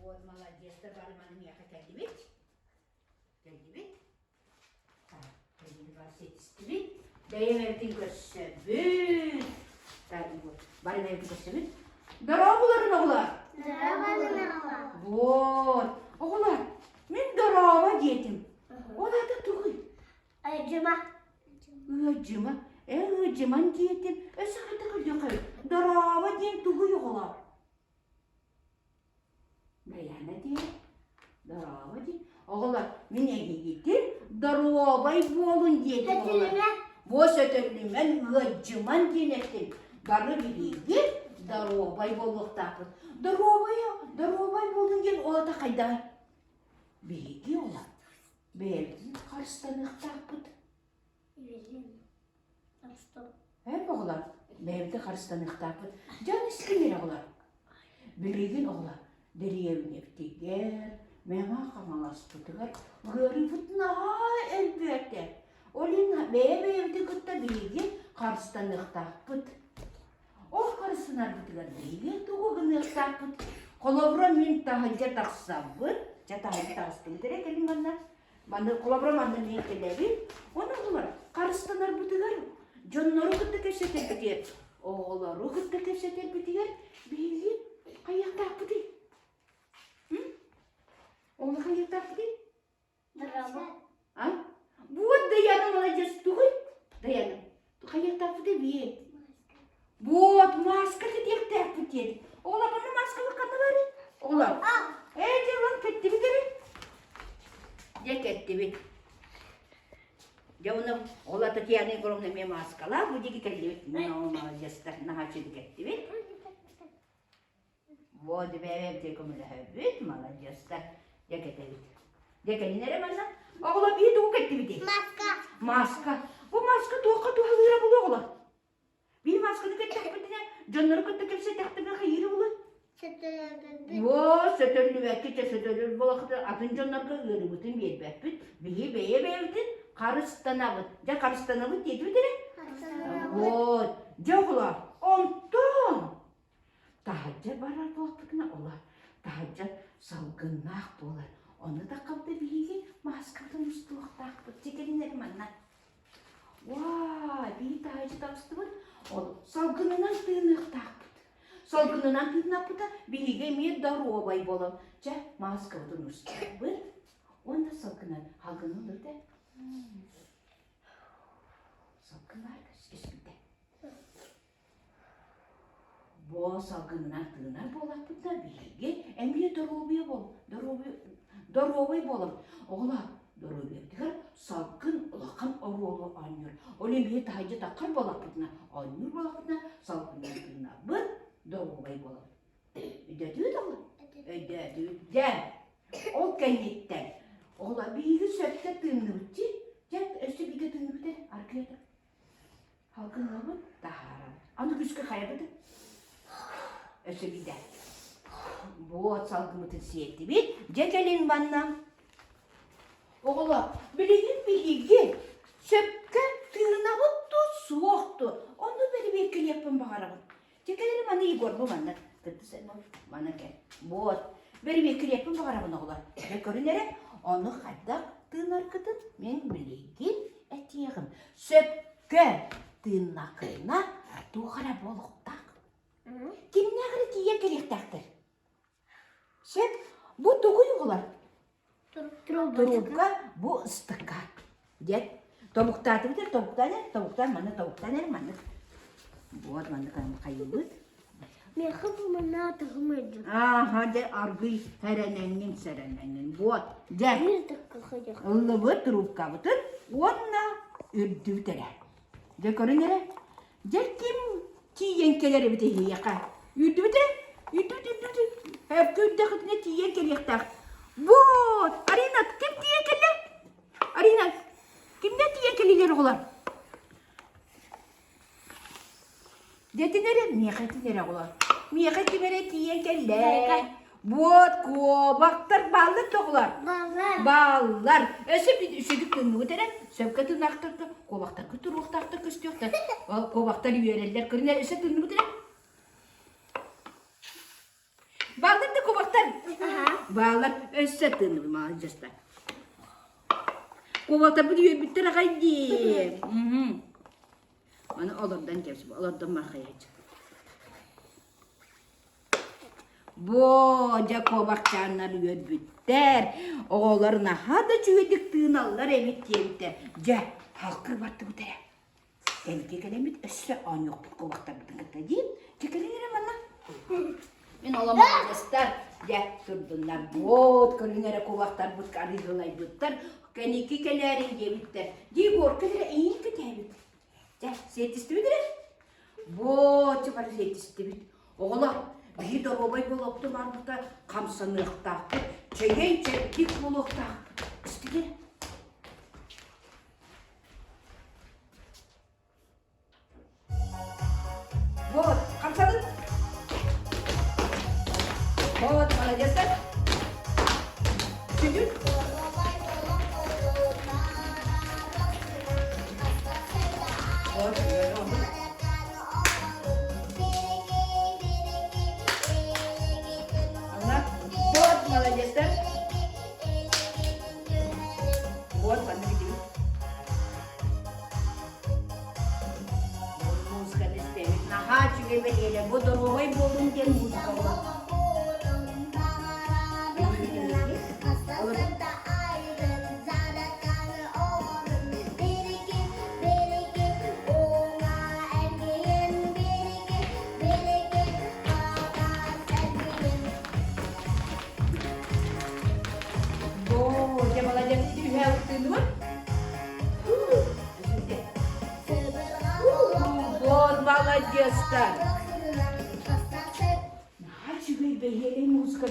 Вот, молодец, ты бары маны мияка келди бит. Келди бит. Так, келди бар сетистибит. Дайым эртин көссөбүт. Так, вот, бары эртин көссөбүт. Здорово буларын оғлар. Здорово. Вот, оғлар, мен здорово детим. Оларды туғый. Acıma. Ыжыма, ыжыман детим. Өсі қайты қылды қай. Здорово ден туғый оғлар. Даяна ден. Здорово ден. Оғлар, мен әге кетем. Здоровай болын детим оғлар. Бос өтірлімен ыжыман денеттім. Бары білейге. Здоровай болуқтапын. Здоровай болдың ген олата қайда? Бейге ола. Бәлдің қарыстанықтапын. Әп оғылар, бәлді қарыстанықтапын. Жан істемер оғылар. Білеген оғылар, дәреуін ектегер, мәңа қамалас бұтығар, ғыры бұтына әлбәті. Олың бәйбәйімді күтті білеген қарыстанықтапын. Ол қарысынар бұтығар білеген тұғығын ықтапын. Қолабыра мен тағынca тақсабын. Жатағын тағыстым керек әлім ғанна. Қолабыра маңды мен келебін. Оның бұлар қарыстанар бұтығар. Жонлары күтті кепсетер бітер. Оғылары күтті кепсетер бітер. Білген қаяқтақ бұты. Оғылы қаяқтақ бұты? Здорово. Вот Даяна молодец тұғый. Даяна. Қаяқтақ бұты бе. Вот маска кедектақ бұтеді. Оғылар бұны маскалы қаны бары? Оғылар. Жауан кетті бітері. Де кетті бет. Жауыным оғылар Татьяна Егоровна мен маскала. Бұл деге келді бет. Мен оғы молодецтар нағачыды кетті бет. Вот бәйбәм текімілі бет. Молодецтар. Де кетті бет. Де келді нәрі манна? Оғылар бейді оғы кетті бет. Маска. Бұл маска туаққа туағыра бұл оғылар. Bir maskını kettekbetine, canları kettekepse tektemine hayırı bulur. Во, sötörlü ve keçe sötörlü bolakta atın canlarga ığırı bütün bir bepbit. Bihi beye beyevdin, karıstanabıt. Ja karıstanabıt dedi bidere? Вот, jağılar, ondan. Tahacca barar bolaktıkına olar. Tahacca salgınnak bolar. Onu da kapta bihiga maskadan ustuğuk takbıt. Çekelinlerim anlar. Vay, bir tahacca takstımın. Ол салгынынан тыынық тақпыт. Салгынынан тыынақ бұта біліге мен даруабай болам. Жа, маскаудың ұстығы бір. Онда салгынан алғын olur да. Салгынар кәскеспіді. Бо салгынынан тыынар болақ бұта біліге әмге даруабай болам. Оғыла, Дорогебдигер салгын улақан оролу аныр. Олем бе тайжы таққар болақпытына, аныр болақпытына салгынна бір дорогай болақ. Үдәді оғла? Үдәді. Ол кәнеттен. Оғла бейгі сөпті тыны өтті. Жәт өсті бейгі тыны өтті. Аркеледі. Халқынна бұд тағара. Аны күшкі қая бұды? Өсті бейді. Бұд салгымытын сетті бейд. Жекелен баннам. Oğla, biligi söpke tırnağıttı, soğuktu. Onu beni bekle yapın bakarım. Çekelerim bana Igor bu bana. Kıttı sen bana gel. Bot. Beni bekle yapın bakarım oğla. Bekorunere onu kadar tırnar kıtın. Men biligi etiyem. Söpke tırnağına tuğara boluktak. Kim ne kadar diye gerektaktır? Söp bu tuğuyu oğlar. Трубка bu ыстыққа. Дед, тауықтаты бітір, тауықтан маны. Вот, маны қайын бұд. Мен қыбы мұна тұғымайды. Аха, дед, арғый, сәрәнәңнен. Вот, дед. Bir dakika қайдық. Ұлы бұд, трубка бұтыр. Онна үрді бітірі. Дед, көрін әрі? Дед, кем тиен келері бітір еқа? Үрді бітір? Үрді. Әпкі үрді қытына тиен келектақ. Вот, Арина, kim diye kelle? Arina, kimden diye kelleler oğlar? Dediler, niye ketiler oğlar? Niye ketiler diye kelle? Вот, kobaktır ballı toğlar. Ballar. Ösü üşüdük dönü öteren, söpke tırnaktırdı. Kobaktar kütür uğtaktır küstüyorlar. Kobaktar üyereller kırınlar, ösü dönü öteren. Baldır da kovaktan. Aha. Bağlar össe tığını malcasta. Kovakta bu diyor bitti rakaydı. Bana olurdan gelsin, olurdan markaya çık. Boca kovakçanları yöd bitter. Oğullarına hada çüvedik tığınallar evet diyebitter. Ce, halkır battı bu tere. Elke kelemit össe an yok bir kovakta bittin kıta diyeyim. Çekelinerim anla. Ben olamam göster. Ce, turdunlar bot, kırınere kovaktar but karıgılay bittir. Keniki kelerin diyebitter. Diye korkuları iyi kütebit. Ce, setisti bitir. Bot, çıpar setisti bit. Oğlan. Bir de robay buluptu varlıkta kamsanlıkta. Çeyen çektik bulukta. İstedi. Bot, kamsanın. Bot, malajasın. Çocuk. Bot, böyle oldu. Bot, malajasın. Bot, bana gidiyor. Música desse tempo. Na rádio, ele é botou e botou tem música. Dia malah jadi di health itu kan? Bot malah gestar. Nah, juga behele música.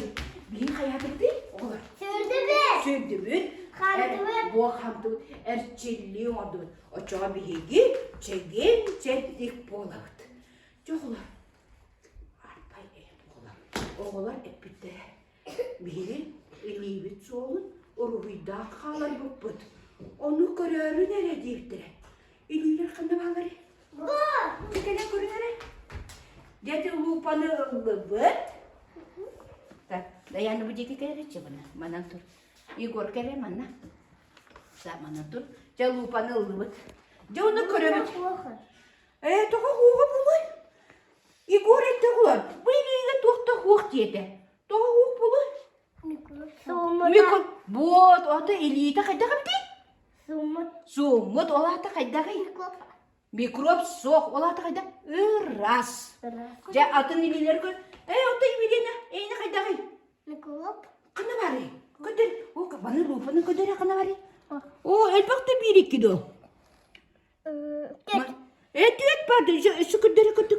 Bir hayatı değil, olur. Söndü bir. Bu hamdı erçelli oldu. O çoğa bir hegi, çegen çektik boladı. Çoğular. Arpay et oğlan. Oğlan hep bitti. Biri eliyip soğun, oruhuyda kalan yok bud. Onu kararı nere deyiptir. Eliler kanı bağları. Bu! Tekene körünere. Dedi lupanı ılıbıt. Dayanı bu ceki kere çabana. Manan tur. Igor kere mana. Sa manan tur. Ja lupanı ılıbıt. Ja onu köremit. Toğa huğa bulay. Igor ette ulan. Bu eliyle toğda huğa diyete. Toğa huğa bulay. Mikro. Bot, o da eliyle kayda kapti. Sumut, olah da kayda kay. Mikrop sok, olah da kayda. Iras. Ja atın elileri kör. O da ibilene. Ne kayda kay. Kana bari. Kader. O bana lupanın kaderi kana bari. O elbette bir iki do. Evet pardon. Şu kaderi kötü.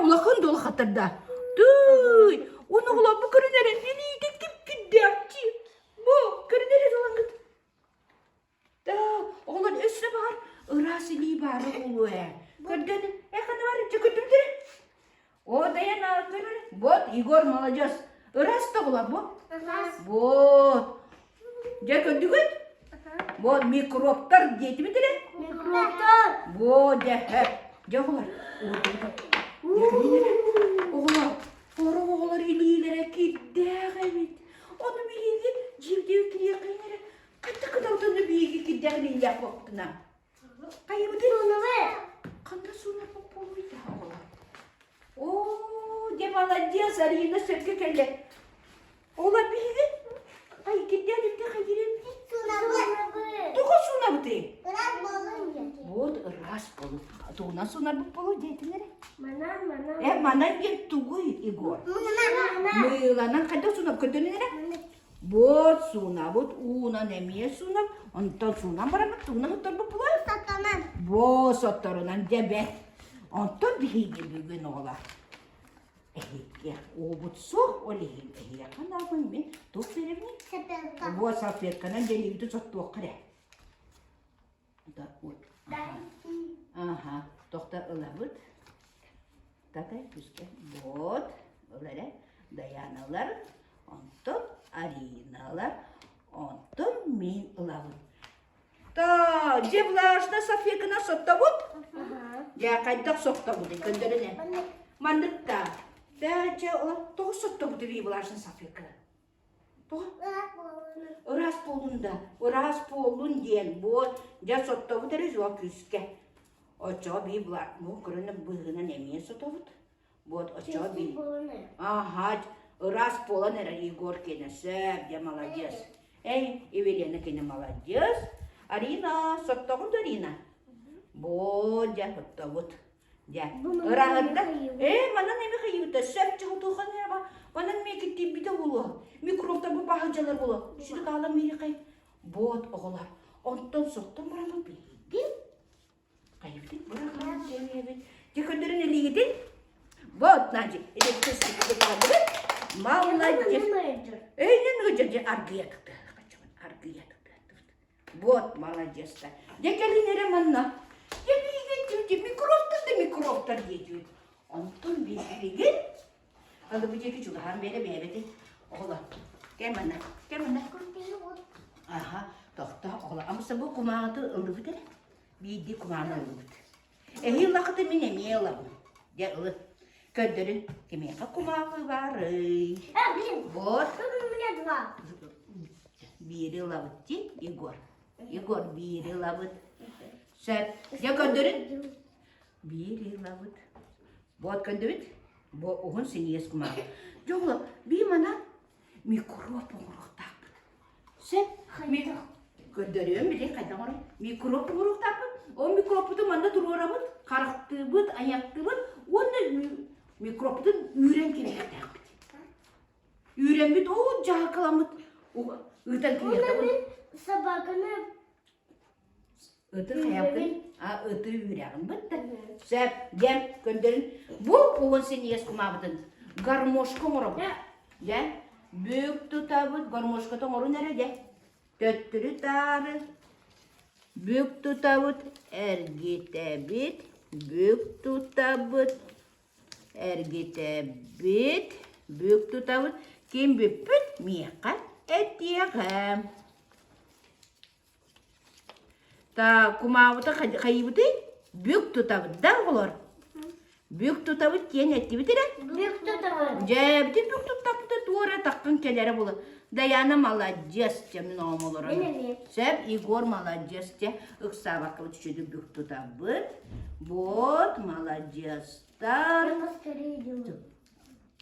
Ulakın dolu hatırda. Duy. Onu ulan bu karınere. Beni gidip giderci. Bu karınere dolan git. Da. Oğlan üstüne var. Irasili bari oluyor. Kaderi. Kana bari. Çıkırdım dire. O dayan ağırları. Bot Igor malacağız. Iras da ulan bu. Bot. Ja kötü git. Bot mikroplar diyeti mi dire? Bot de hep. Ja ulan. Oğlan. Oğlan ililere gider evet. Onu bilgi civde yükliye kıyınere. Katta kadavdanı bilgi gider ne yapıktına. Kayı mı dire? Kanda sonra popolu bir daha oğlan. Dia malah dia sarina serke kelle. Ola bilgi. Ay gider de kaydırım. Tuğ suna bıtı. Bot ras polu. Tuğna suna bu polu diyetileri. Mana bir tuğu Igor. Mılanan kadar suna kadınere. Bot suna bot una nemiye suna. Ondan suna beraber tuğna tutar bu polu. Bot sotorunan debet. Ondan bilgi bugün ola. Ya, o but sok oleh ya kan apa ini? Tuh filmnya. Buat safir kanan jadi itu satu kere. Takut. Aha, dokter ulabut. Tatay puske bot, olere dayanalar, ontum arinalar, ontum min ulabut. Ta, ceblaşna safir kana sotta but. Ya kaydak sokta but ikandarene. Mandık da. Дәче олар тоғыз сотта бұты бей бұларшын Софьяка. Тоғы? Ырас болunda, ырас болун ден бол, жа сотта бұтыры жоа күске. Очо бей бұлар, бұл күріні бұғынан әмей сотта бұт. Вот, очо бей. Ага, ырас болан әрі Егор кені сөп, де молодец. Эй, Евелена кені молодец. Арина, сотта бұт Арина. Бол, жа сотта бұт. Ja, ырағында, манан эми қайыуыта, сөп чығы тұлған еба, манан мекетте биді болу, микробта бұл бағылжалар болу, сүрік ала мері қай, бот оғылар, онтан соқтан бұрамы бейді, қайыптың бұрағын жәмебет, жекөндерін әлегетін, бот, нәжі, едетті сүрікті бағылыр, молодец, нен ғыжыр, аргиятықты, бот, молодец-та, жекелін әрі манна, микробтар дейді. Онтон бейсілеген, алы бұл жекі жүлған бері бәйбеті. Оғыла, кәміні. Аха, тоқта оғыла. Амыса бұл құмағыды ұлы бұдыр. Бейді құмағыны ұлы бұдыр. Әйі лақыды мен әме ұлабын. Де ұлы. Көндірін, кемеға құмағы бары. Вот. Бері ұлабыд дейін, Егор. Егор бері ұлабыд. Сөп, де көндірін. Бері ұлабыд. Вот көндірін. Оғын сен ес құмағы. Жоғылы, бей мана микроб оңырықтапын. Сөп, көндірін біле қайдан орай. Микроб оңырықтапын. О микробты манда тұру орамыд. Қарықты бұд, аяқты бұд. Оны микробтың үйрен кемекті ақпыд. Үйрен бұд, о жағақаламыд. Үтен кемекті бұд. Собаканы Ыты қаяпын, ыты үйрәғын бұтты. Сөп, дем, көндірін. Бұл оғын сен ес құмабыдың. Гармошқа мұра бұд. Бүк тұтабыд, гармошқа тоңыру нәреде. Төттірі тары. Бүк тұтабыд, әргетәбіт. Бүк тұтабыд, әргетәбіт. Бүк тұтабыд, кем бүппіт, меқа әттеғім. Та кумауыта қайыбыты бүк тұтабыд да олар. Бүк тұтабыд кен әтті бітірі? Бүк тұтабыд. Жәбді бүк тұтабыды туара таққын келері болы. Даяна молодец, жамын оғым олар. Сөп, Егор молодец, же ұқса бақылы түшеді бүк тұтабыд. Вот, молодецтар.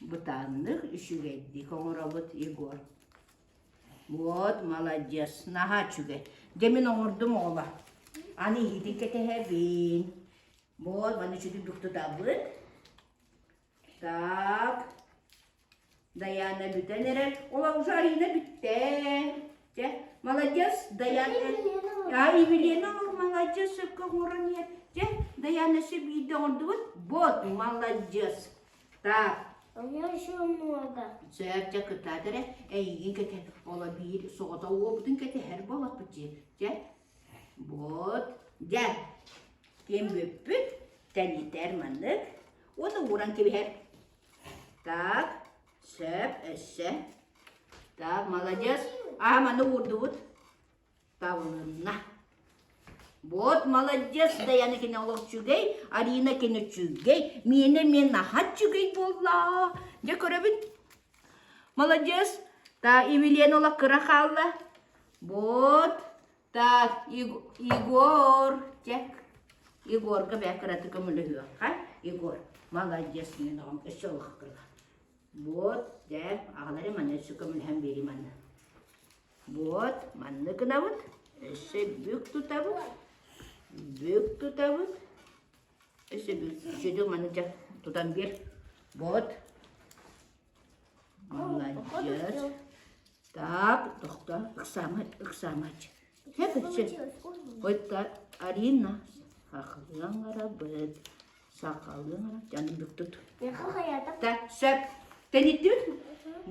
Бұтанық үшігейді қоңыра бұд Егор. Вот, молодец, наға чүге. Демин оңырдым ола. Аны едін кәті әбін. Вот, баны чүді бүкті табыд. Так. Даяна бүтен әрәл. Ола уже Арина бүтті. Молодец, Даяна. Евелена, молодец, қоңырын ет. Даяна сөп еді оңырды бұд. Вот, молодец. Так. У меня еще много. Сөп, күттадыры. Әйген кәті. Ола бір соғыта оғыдың кәті әр болақ бұтты. Вот. Дәл. Кем бүппіт. Тәнетер мандық. Оны оран кебер. Так. Сөп, өсі. Так, молодец. Маны орды бұд. Тавылына. Вот, молодец. Даяна кені олық чүгей. Арина кені чүгей. Мен нахат чүгей болла. Де көребін? Молодец. Так, Евелена олақ кыра қалды. Вот. Так, Егор. Тек. Егорға бәкіраты көмілі үйі. Егор. Молодец. Мен оғым үші олық кырға. Вот. Дәп. Ағалары маны үші көмілі әм бері маны. Вот. Манны кына бұд. Үші бүк тұтабы. Бүк тұтабы. Үші бүк. Үші маны жақ тұтан бер. Вот. Молодец. Так, тоқта, ұқсамач. Ойта, Арина, сақалың ара бұд. Сақалың ара, жаны бүктіт. Так, сөп, тәнетті өт?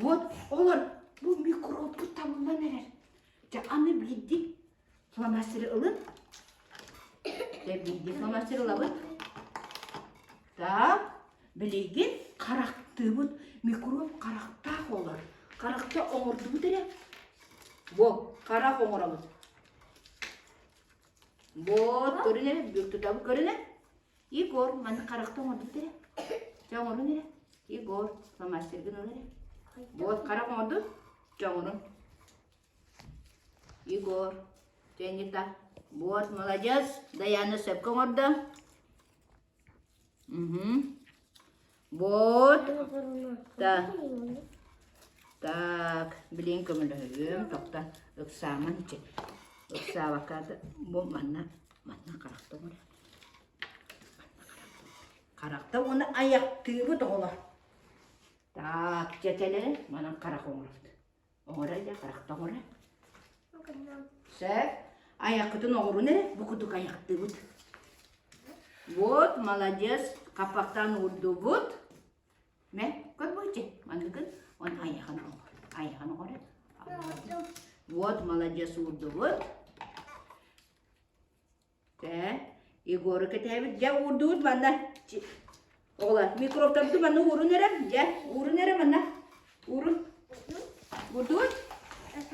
Вот, олар, бұл микробты табылған әрер. Аны білді, фломастері ұлын. Білді, фломастері ұлабын. Так, білеген қарақты бұд. Микроб қарақтақ олар. Қарақта оңырды бұдыры. Вот, қарақ оңырамыз. Вот, көрінер, бүкті табы көрінер. Егор, маны қарақта оңырды бұдыры. Жа оңыры нере? Igor, фломастерген олар. Вот, қарап oldu. Çoğunun. Igor, Cenita. Вот, молодец. Dayana sepkan orada. Вот. Да. Так, bilin kömürlüğüm. Tokta. Iksaman içi. Iksa vakada. Bu manna karakta mı? Karakta onu ayak tüyü doğular. Так, жетелері, манан қарақ оңырыпты. Оңырай да, қарақта оңырай. Сәп, аяқытын оңыру нере, бұқыдық аяқты бұд. Вот, молодец, қапақтан ұрды бұд. Мә, көр бойче, мандығын, он аяқын оңыр. Аяқын оңырай. Вот, молодец, ұрды бұд. Сәп, Егоры кетебіт, жа ұрды бұд, банда. Oğlan, mikropta bana urun nerem? Gel, urun nerem bana? Urun. Vurdun.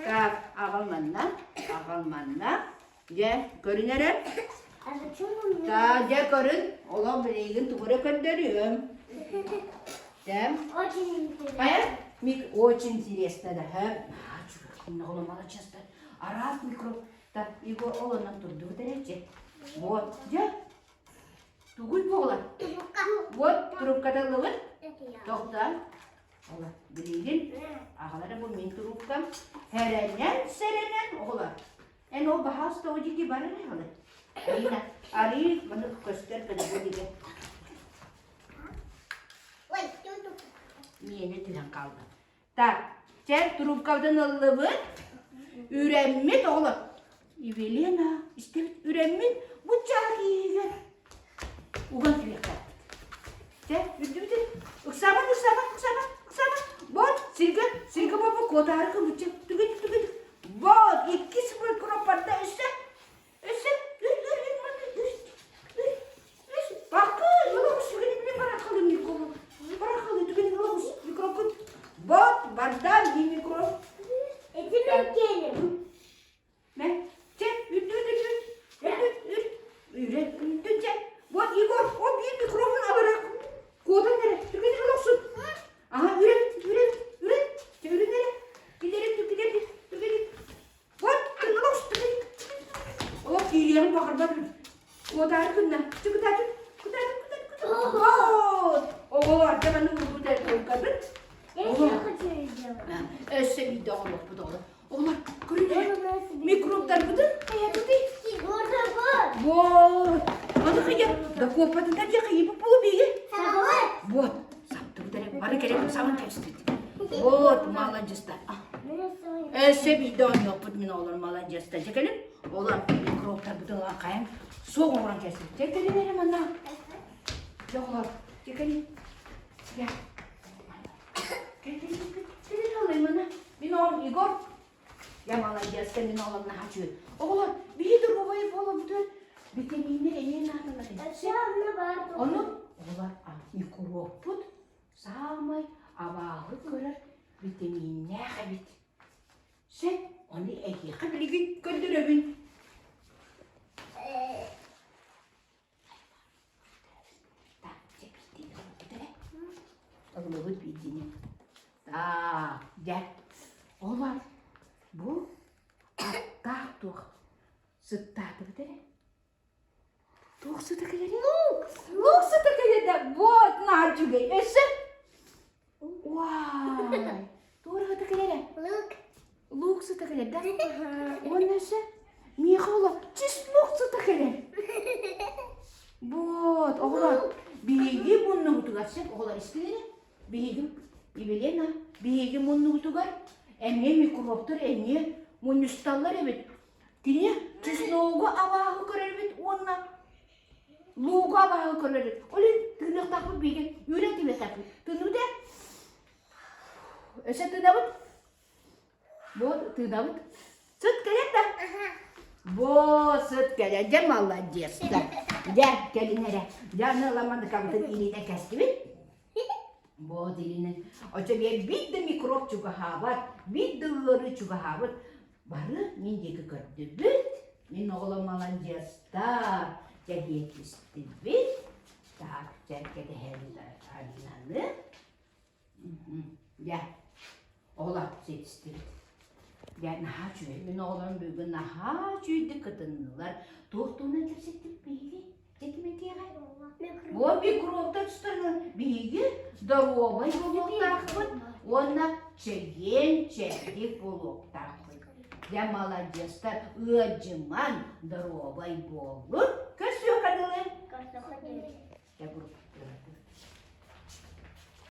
Tak, ağal manna. Gel, görün nerem? Tak, gel görün. Oğlan bileğin tukura gönderiyorum. Dem. Hayır, очень интересно da. Şimdi oğlum alacağız da. Arat mikrop. Tak, Igor oğlanın durduğu derece. Вот, gel. Tuğul bu oğlan. Вот, трубкада лывын. Тоқта. Ола, білейін. Ағалары бұл мен трубкам. Сәренен, оғылар. Ән ол бағаста о жеке бары не ағылы. Әйна, арий, бұны көстер кіді бұл деге. Мені тілін қалды. Так, сәр трубкадан лывын. Үрәммет, оғылар. Евелена, істемет үрәммет. Бұл жағы егер. Уған тілек қалды. Ürdü. Uksaman. Вот, Сильга баба kodarı kılıçı. Tügüdük. Вот, 2-0 kroparda üstü. Bakı, yola sürgünü bile bırakalım mikrobu. Bırakalım, tügüdük yola mikrobu. Вот, bardan bir mikrop. Etimi gelin. Ne? Ürdü. Вот, Igor, o bir mikrobun alarak. Kodan nere? Tüketim olsun. Aha, üret. Çevirin nere? Gidelim. Bak, kırmızı olsun, tüketim. Oğlum, iyiliğini bakırdan. Kodan kırmızı. Tüketim. Oğlum, arkadan ne vurdu der kadın. Oğlum. Öse bir dağılır bu dağılır. Oğlum, kırmızı. Mikroplar budur. Hayatı değil. Вот. Аны қия, да копатында жеқи ипі бұлы бейге. Вот, сапты бұдары, бары керек, сағын тәпсіздеді. Вот, молодеста. Әсі бейді он жоқ бұд мен олар молодеста. Жекелін, олар микроптар бұдыңға қайын, соғын оран кәсілді. Жекелін әрім ана. Жоқ олар, жекелін. Жекелін алайым ана. Мен олар, Игор. Я молодеста, мен оларына хачу. Олар, бейді бұбайы болы бұды. Vitaminler eline atılır. Onu olar mikrop put sağmay abağı kırar vitaminler bit. Sen onu eki kabiligin göndürebin. Tak, çekildi de. Ağlıbıt bildiğini. Tak, gel. Olar bu attak tuğ. Sıttatı biter. Лук сутакалери? Лук сутакалери, вот, нарчугай, эссе? Вай, тура сутакалери? Лук сутакалери, да? Он эссе? Михаила, чис лук сутакалери? Вот, оғылар, бейге мұнны ұтығарсен, оғылар істелері? Бейге, Евелена, бейге мұнны ұтығар, әне микроптар, әне мұнысталар әбет. Кіне, чис луға авағы көрер бет, онна. Луга bağı körleri. Olin tırnak takıp bilgin. Üretime takıp. Tırnak da. Öse tırnak. Bu tırnak. Süt gerek de. Bu süt gerek. Cem Allah diyesi. Gel gelinlere. Canı alamadı kapıdan iline kesti. Bu dilinin. Oca bir de mikrop çuga havat. Bir de ırı çuga havat. Barı mindeki kördü büt. Min oğlum alan diyesi. Jadi istibit, tak jadi hari hari Ya. Oğlan setistiri. Ya naha çüye. Min oğlan bugün naha çüydü kadınlar. Tohtuğuna tersettik beyli. Çekime diye gayr. Bu bir kurokta tutarlar. Bilgi darovay bulup takpıt. Ona çegen çektik bulup takpıt. Ya maladestar ıcıman darovay bulup. Kösüyor kadınlar. Ya grup.